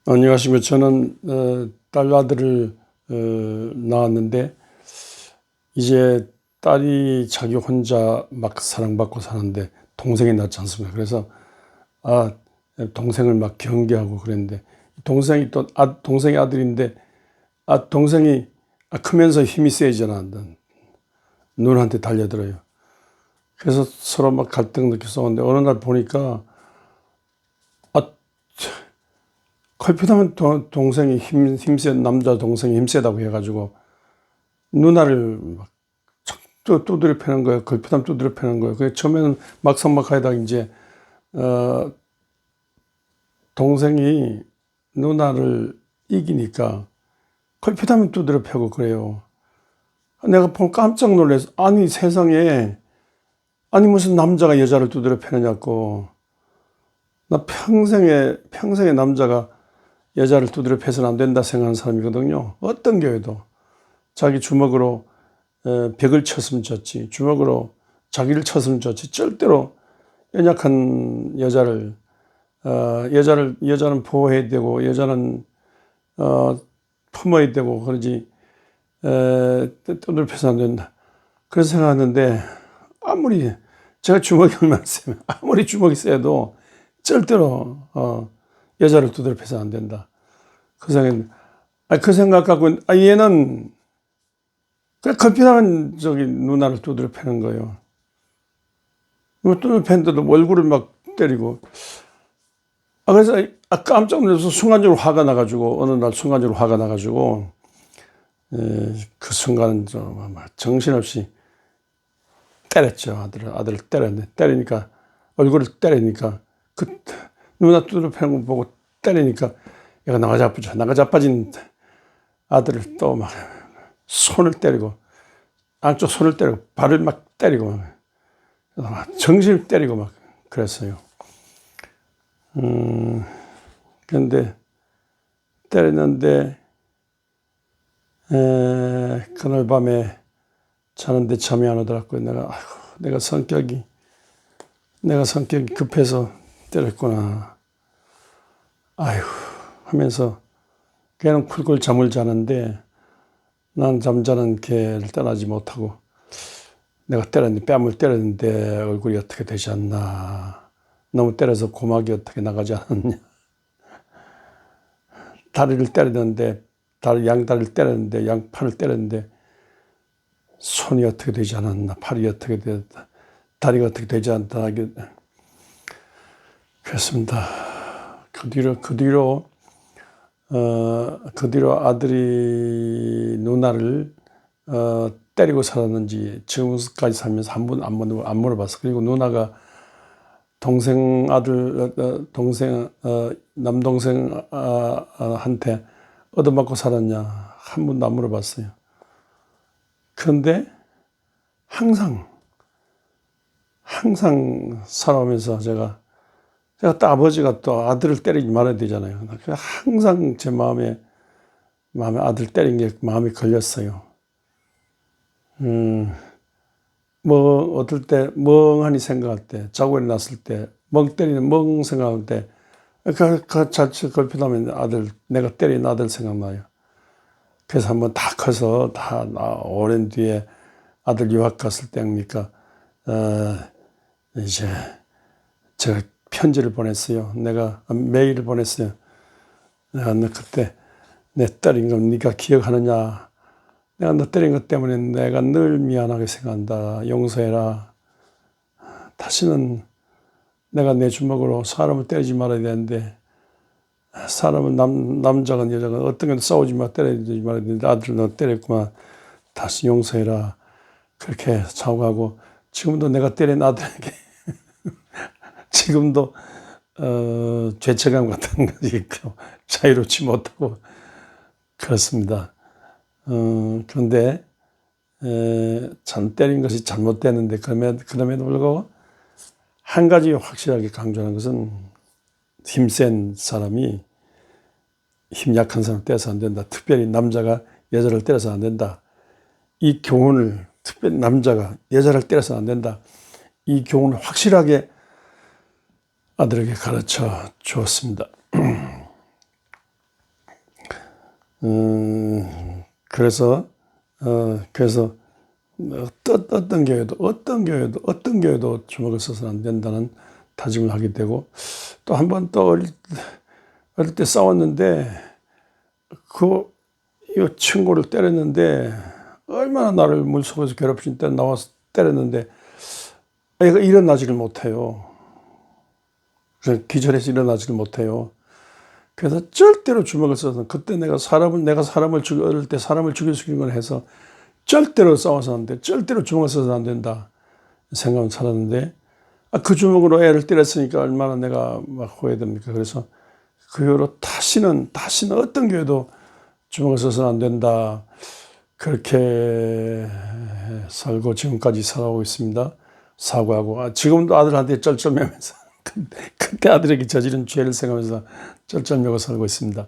안녕하십니까. 저는 딸 아들을 낳았는데 이제 딸이 자기 혼자 막 사랑받고 사는데 동생이 낳지 않습니까. 그래서 아 동생을 막 경계하고 그랬는데 동생이 또 동생이 아들인데 동생이 크면서 힘이 세잖아. 누나한테 달려들어요. 그래서 서로 막 갈등 느껴 싸웠는데 어느 날 보니까 아 걸핏하면 동생이 힘센 남자 동생이 힘세다고 해가지고 누나를 막 두드려 패는 거예요. 걸핏하면 두드려 패는 거예요. 그 처음에는 막상막하에다 이제 동생이 누나를 이기니까 걸핏하면 두드려 패고 그래요. 내가 보고 깜짝 놀라서 아니 세상에 아니 무슨 남자가 여자를 두드려 패느냐고. 나 평생에 남자가 여자를 두드려 패서는 안 된다 생각하는 사람이거든요. 어떤 교회도 자기 주먹으로 벽을 쳤으면 좋지, 주먹으로 자기를 쳤으면 좋지, 절대로 연약한 여자는 보호해야 되고, 여자는, 품어야 되고, 그러지, 두들펴서 안 된다. 그런 생각하는데, 아무리, 제가 주먹이 얼마나 세면, 아무리 주먹이 세도 절대로, 여자를 두들펴서 안 된다. 그 생각 갖고, 얘는, 그냥 걸핏하면 누나를 두드려 패는 거예요. 두드려 패는데도 얼굴을 막 때리고. 그래서 깜짝 놀라서 순간적으로 화가 나가지고, 어느 날 순간적으로 화가 나가지고, 그 순간은 좀 정신없이 때렸죠. 아들을 때렸는데, 얼굴을 때리니까, 그 누나 두드려 패는 거 보고 때리니까, 얘가 나가자빠진 아들을 또 막 손을 때리고, 안쪽 손을 때리고, 발을 막 때리고, 정신을 때리고 막 그랬어요. 그런데 때렸는데 그날 밤에 자는데 잠이 안 오더라고요. 내가 성격이 급해서 때렸구나. 아휴 하면서 걔는 쿨쿨 잠을 자는데 난 잠자는 걔를 떠나지 못하고 내가 뺨을 때렸는데 얼굴이 어떻게 되지 않나. 너무 때려서 고막이 어떻게 나가지 않았냐. 다리를 때렸는데, 양다리를 때렸는데, 양팔을 때렸는데, 손이 어떻게 되지 않았나. 팔이 어떻게 되었다. 다리가 어떻게 되지 않다. 그렇습니다. 그 뒤로 아들이 누나를, 때리고 살았는지 지금까지 살면서 한 번 안 물어봤어. 그리고 누나가 남동생한테 얻어맞고 살았냐 한 번도 안 물어봤어요. 그런데 항상 살아오면서 제가 또 아버지가 또 아들을 때리지 말아야 되잖아요. 항상 제 마음에 아들 때린 게 마음에 걸렸어요. 어떨 때 멍하니 생각할 때, 자고 일어났을 때, 멍 생각할 때, 자칫 걸핏하면 내가 때린 아들 생각나요. 그래서 한번 다 커서 오랜 뒤에 아들 유학 갔을 때니까, 이제 제가 편지를 보냈어요. 내가 메일을 보냈어요. 너 그때 내 때린 거 네가 기억하느냐? 내가 너 때린 것 때문에 내가 늘 미안하게 생각한다. 용서해라. 다시는 내가 내 주먹으로 사람을 때리지 말아야 되는데, 사람은 남자건 여자건 어떤 건 싸우지 마, 때리지 말아야 되는데, 아들 너 때렸구나. 다시 용서해라. 그렇게 사과하고, 지금도 내가 때린 아들에게, 지금도, 죄책감 같은 것이 있고, 자유롭지 못하고, 그렇습니다. 그런데, 참 때린 것이 잘못됐는데, 그럼에도 불구하고, 한 가지 확실하게 강조하는 것은 힘센 사람이 힘 약한 사람을 때려서 안 된다. 특별히 남자가 여자를 때려서 안 된다. 이 교훈을 특별히 남자가 여자를 때려서 안 된다. 이 교훈을 확실하게 아들에게 가르쳐 주었습니다. 그래서 어떤 교회도 주먹을 써서는 안 된다는 다짐을 하게 되고, 또 한 번 또 어릴 때 싸웠는데, 이 친구를 때렸는데, 얼마나 나를 물속에서 괴롭힌 때 나와서 때렸는데, 얘가 일어나지를 못해요. 그래서 기절해서 일어나지를 못해요. 그래서 절대로 주먹을 써서, 그때 내가 어릴 때 사람을 죽일 수 있는 걸 해서 절대로 싸워서 안 돼. 절대로 주먹을 써서 안 된다. 생각은 살았는데, 그 주먹으로 애를 때렸으니까 얼마나 내가 막 후회됩니까. 그래서 그 이후로 다시는 어떤 교회도 주먹을 써서는 안 된다. 그렇게 살고 지금까지 살아오고 있습니다. 사과하고, 지금도 아들한테 쩔쩔매면서 그때 아들에게 저지른 죄를 생각하면서 쩔쩔매고 살고 있습니다.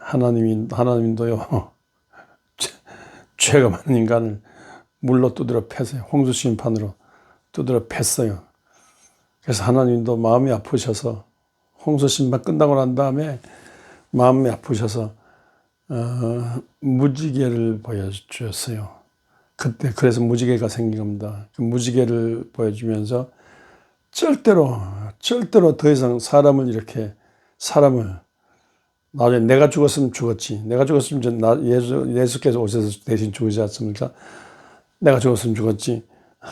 하나님도요, 죄가 많은 인간을 물로 두드려 패세요. 홍수 심판으로 두드려 팼어요. 그래서 하나님도 마음이 아프셔서, 홍수 심판 끝나고 난 다음에 마음이 아프셔서 무지개를 보여주셨어요. 그래서 무지개가 생긴 겁니다. 그 무지개를 보여주면서 절대로 더 이상 사람을 나중에 내가 죽었으면 죽었지. 내가 죽었으면 예수께서 오셔서 대신 죽으지 않습니까? 내가 죽었으면 죽었지.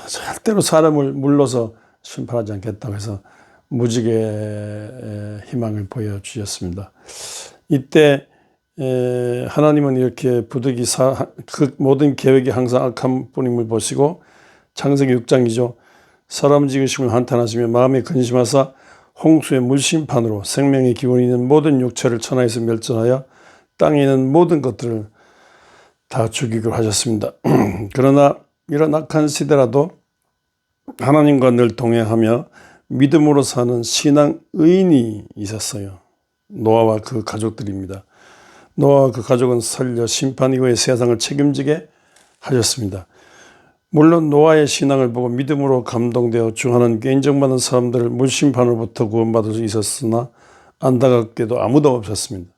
절대로 사람을 물러서 심판하지 않겠다고 해서 무지개의 희망을 보여주셨습니다. 이때 하나님은 이렇게 부득이 그 모든 계획이 항상 악한 뿐임을 보시고, 창세기 6장이죠. 사람 지으심을 한탄하시며 마음에 근심하사 홍수의 물심판으로 생명의 기운이 있는 모든 육체를 천하에서 멸절하여 땅에 있는 모든 것들을 다 죽이기로 하셨습니다. 그러나 이런 악한 시대라도 하나님과 늘 동행하며 믿음으로 사는 신앙 의인이 있었어요. 노아와 그 가족들입니다. 노아와 그 가족은 살려 심판 이후에 세상을 책임지게 하셨습니다. 물론 노아의 신앙을 보고 믿음으로 감동되어 주하나님께 인정받는 사람들을 물심판으로부터 구원받을 수 있었으나 안타깝게도 아무도 없었습니다.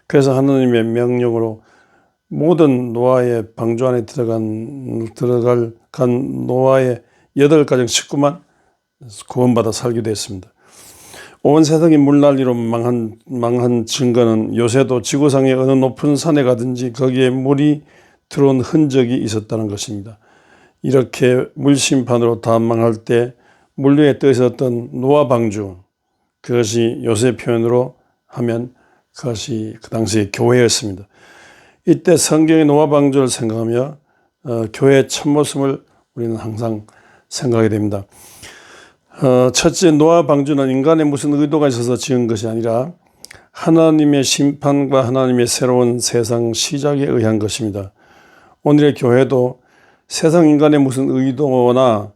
그래서 하나님의 명령으로 모든 노아의 방주 안에 들어갈 노아의 8가정 식구만 구원받아 살게 됐습니다. 온 세상이 물난리로 망한 증거는 요새도 지구상의 어느 높은 산에 가든지 거기에 물이 들어온 흔적이 있었다는 것입니다. 이렇게 물심판으로 다 망할 때 물류에 떠 있었던 노아 방주, 그것이 요새 표현으로 하면 그것이 그 당시의 교회였습니다. 이때 성경의 노아 방주를 생각하며 교회의 참모습을 우리는 항상 생각하게 됩니다. 첫째, 노아 방주는 인간의 무슨 의도가 있어서 지은 것이 아니라 하나님의 심판과 하나님의 새로운 세상 시작에 의한 것입니다. 오늘의 교회도 세상 인간의 무슨 의도나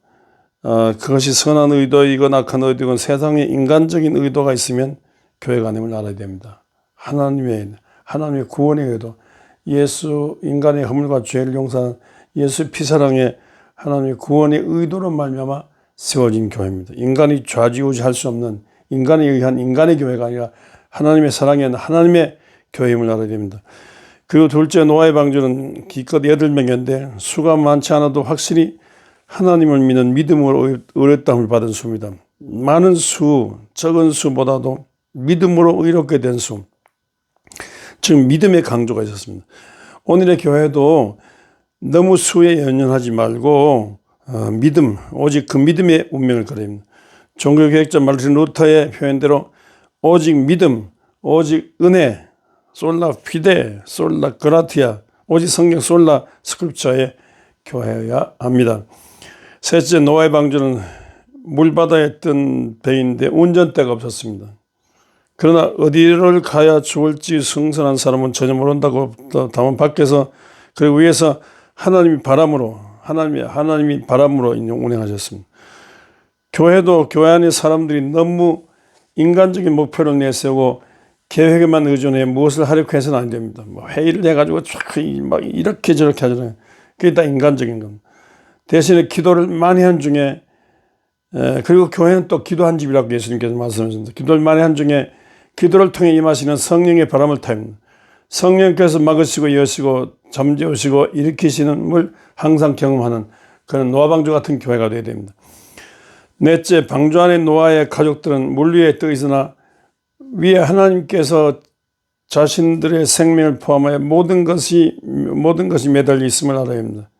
그것이 선한 의도이거나 악한 의도이건 세상의 인간적인 의도가 있으면 교회가 아님을 알아야 됩니다. 하나님의 구원의 의도, 예수 인간의 허물과 죄를 용서한 예수 피사랑의 하나님의 구원의 의도로 말미암아 세워진 교회입니다. 인간이 좌지우지할 수 없는 인간에 의한 인간의 교회가 아니라 하나님의 사랑에 의한 하나님의 교회임을 알아야 됩니다. 그리고 둘째, 노아의 방주는 기껏 8명인데 수가 많지 않아도 확실히 하나님을 믿는 믿음으로 의롭다함을 받은 수입니다. 많은 수, 적은 수보다도 믿음으로 의롭게 된 수, 즉 믿음의 강조가 있었습니다. 오늘의 교회도 너무 수에 연연하지 말고 믿음, 오직 그 믿음의 운명을 걸입니다. 종교개혁자 마르틴 루터의 표현대로 오직 믿음, 오직 은혜, 솔라 피데, 솔라 그라티아, 오직 성경 솔라 스크립처의 교회여야 합니다. 셋째, 노아의 방주는 물바다에 뜬 배인데 운전대가 없었습니다. 그러나 어디를 가야 죽을지 승선한 사람은 전혀 모른다고 다만 밖에서 그리고 위에서 하나님이 바람으로 운행하셨습니다. 교회도 교회 안의 사람들이 너무 인간적인 목표를 내세우고 계획에만 의존해 무엇을 하려고 해서는 안 됩니다. 회의를 해가지고 막 이렇게 저렇게 하잖아요. 그게 다 인간적인 겁니다. 대신에 기도를 많이 한 중에 그리고 교회는 또 기도한 집이라고 예수님께서 말씀하셨습니다. 기도를 많이 한 중에 기도를 통해 임하시는 성령의 바람을 타입니다. 성령께서 막으시고 여시고 잠재우시고 일으키시는 걸 항상 경험하는 그런 노아 방주 같은 교회가 되어야 됩니다. 넷째, 방주 안에 노아의 가족들은 물 위에 떠 있으나 위에 하나님께서 자신들의 생명을 포함하여 모든 것이 매달려 있음을 알아야 합니다.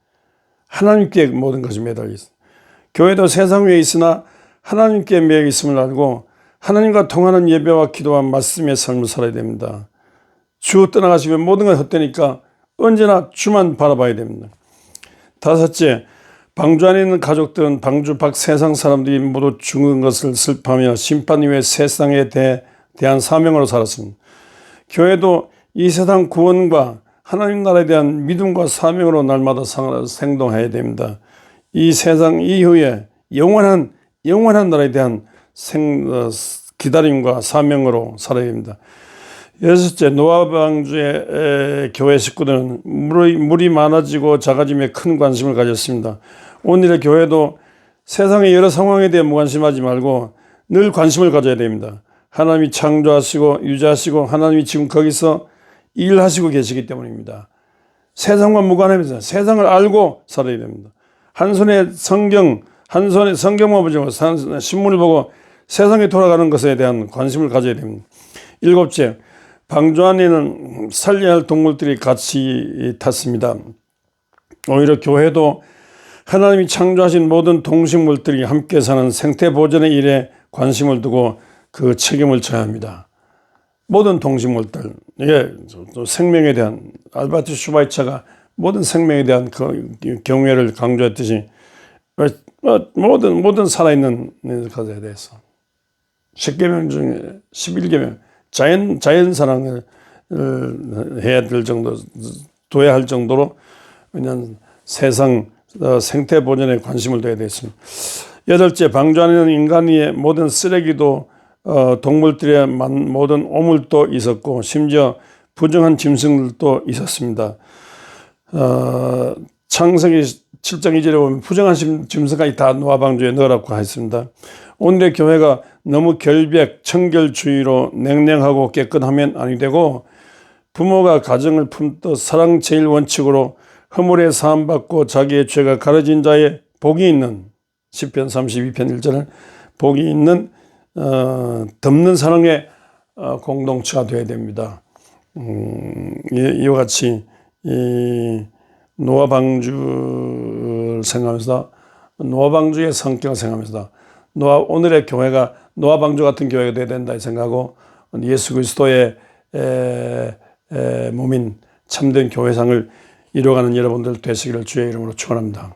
하나님께 모든 것이 매달려 있습니다. 교회도 세상 위에 있으나 하나님께 매여 있음을 알고 하나님과 통하는 예배와 기도와 말씀의 삶을 살아야 됩니다. 주 떠나가시면 모든 건 헛되니까 언제나 주만 바라봐야 됩니다. 다섯째, 방주 안에 있는 가족들은 방주 밖 세상 사람들이 모두 죽은 것을 슬퍼하며 심판 이후에 세상에 대한 사명으로 살았습니다. 교회도 이 세상 구원과 하나님 나라에 대한 믿음과 사명으로 날마다 생동해야 됩니다. 이 세상 이후에 영원한 나라에 대한 기다림과 사명으로 살아야 됩니다. 여섯째, 노아 방주의 교회 식구들은 물이 많아지고 작아짐에 큰 관심을 가졌습니다. 오늘의 교회도 세상의 여러 상황에 대해 무관심하지 말고 늘 관심을 가져야 됩니다. 하나님이 창조하시고 유지하시고 하나님이 지금 거기서 일하시고 계시기 때문입니다. 세상과 무관하면서 세상을 알고 살아야 됩니다. 한 손에 성경만 보지 말고 신문을 보고 세상에 돌아가는 것에 대한 관심을 가져야 됩니다. 일곱째, 방주 안에는 살려야 할 동물들이 같이 탔습니다. 오히려 교회도 하나님이 창조하신 모든 동식물들이 함께 사는 생태 보존의 일에 관심을 두고 그 책임을 져야 합니다. 모든 동식물들, 생명에 대한 알버트 슈바이처가 모든 생명에 대한 그 경외를 강조했듯이 모든 살아있는 것에 대해서 10계명 중에 11계명 자연 사랑을 해야 될 정도, 둬야 할 정도로 그냥 세상 생태 보존에 관심을 둬야 되겠습니다. 여덟째, 방주 안에는 인간의 모든 쓰레기도 동물들의 모든 오물도 있었고 심지어 부정한 짐승들도 있었습니다. 창세기 7장 2절에 보면 부정한 짐승까지 다 노아 방주에 넣으라고 했습니다. 오늘의 교회가 너무 청결주의로 냉랭하고 깨끗하면 아니 되고 부모가 가정을 품듯 사랑 제일 원칙으로 허물에 사함받고 자기의 죄가 가려진 자의 복이 있는 시편 32편 1절은 복이 있는 덮는 사랑의 공동체가 되어야 됩니다. 이와 같이 이 노아 방주를 생각하면서 노아 방주의 성격을 생각하면서 오늘의 교회가 노아 방주 같은 교회가 되어야 된다 생각하고 예수 그리스도의 몸인 참된 교회상을 이루어가는 여러분들 되시기를 주의 이름으로 축원합니다.